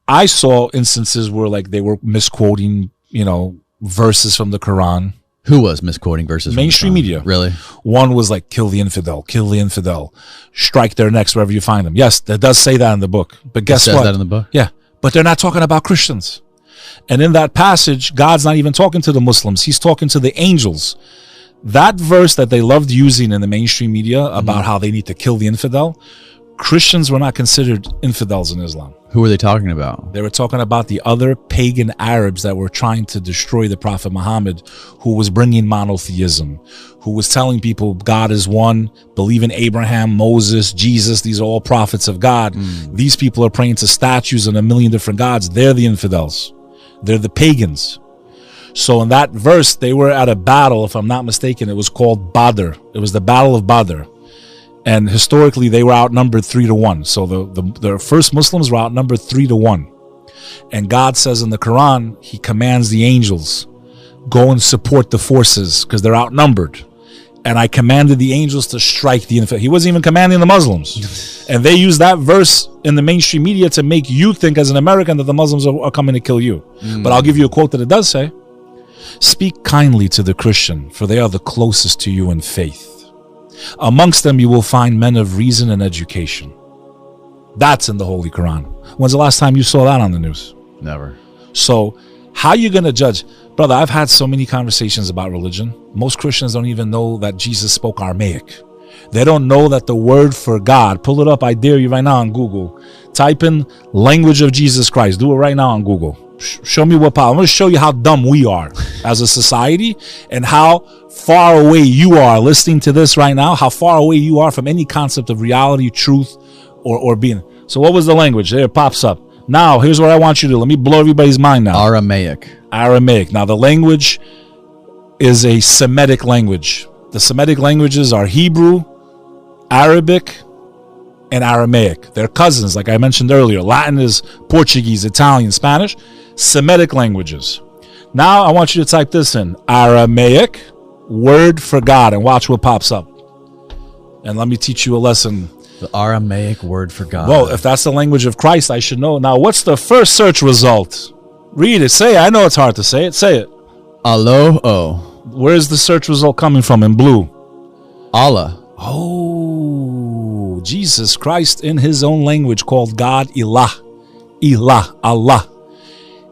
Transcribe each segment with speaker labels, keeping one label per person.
Speaker 1: I saw instances where like they were misquoting, verses from the Quran.
Speaker 2: Who was misquoting verses?
Speaker 1: Mainstream media.
Speaker 2: Really?
Speaker 1: One was like, kill the infidel, strike their necks wherever you find them. Yes, that does say that in the book. But guess what?
Speaker 2: It says that in the book?
Speaker 1: Yeah, but they're not talking about Christians. And in that passage, God's not even talking to the Muslims. He's talking to the angels. That verse that they loved using in the mainstream media about how they need to kill the infidel, Christians were not considered infidels in Islam.
Speaker 2: Who were they talking about?
Speaker 1: They were talking about the other pagan Arabs that were trying to destroy the Prophet Muhammad, who was bringing monotheism, who was telling people God is one, believe in Abraham, Moses, Jesus. These are all prophets of God. These people are praying to statues and a million different gods. They're the infidels. They're the pagans. So in that verse, they were at a battle, if I'm not mistaken, it was called Badr. It was the Battle of Badr. And historically, they were outnumbered 3-1. So the first Muslims were outnumbered 3-1. And God says in the Quran, he commands the angels, go and support the forces because they're outnumbered. And I commanded the angels to strike the infidel. He wasn't even commanding the Muslims. And they use that verse in the mainstream media to make you think as an American that the Muslims are coming to kill you. But I'll give you a quote that it does say, speak kindly to the Christian, for they are the closest to you in faith. Amongst them you will find men of reason and education. That's in the Holy Quran. When's the last time you saw that on the news?
Speaker 2: Never.
Speaker 1: So how are you going to judge? Brother, I've had so many conversations about religion. Most Christians don't even know that Jesus spoke Aramaic. They don't know that the word for God, pull it up, I dare you right now on Google. Type in language of Jesus Christ. Do it right now on Google. Show me what power. I'm going to show you how dumb we are as a society and how far away you are listening to this right now, how far away you are from any concept of reality, truth, or being. So what was the language? There it pops up. Now, here's what I want you to do. Let me blow everybody's mind now.
Speaker 2: Aramaic.
Speaker 1: Now, the language is a Semitic language. The Semitic languages are Hebrew, Arabic, and Aramaic. They're cousins, like I mentioned earlier. Latin is Portuguese, Italian, Spanish. Semitic languages. Now I want you to type this in. Aramaic, word for God, and watch what pops up. And let me teach you a lesson.
Speaker 2: The Aramaic word for God.
Speaker 1: Well, if that's the language of Christ, I should know. Now, what's the first search result? Read it. Say it. I know it's hard to say it. Say it.
Speaker 2: Alo-o.
Speaker 1: Where's the search result coming from in blue?
Speaker 2: Allah.
Speaker 1: Oh, Jesus Christ in his own language called God Ilah. Ilah, Allah.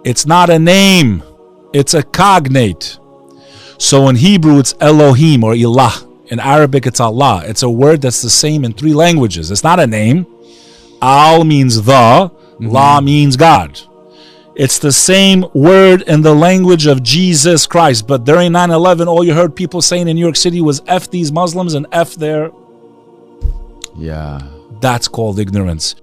Speaker 1: It's not a name. It's a cognate. So in Hebrew, it's Elohim or Ilah. In Arabic, it's Allah. It's a word that's the same in 3 languages. It's not a name. Al means the. La means God. It's the same word in the language of Jesus Christ. But during 9/11, all you heard people saying in New York City was F these Muslims and F their...
Speaker 2: Yeah.
Speaker 1: That's called ignorance.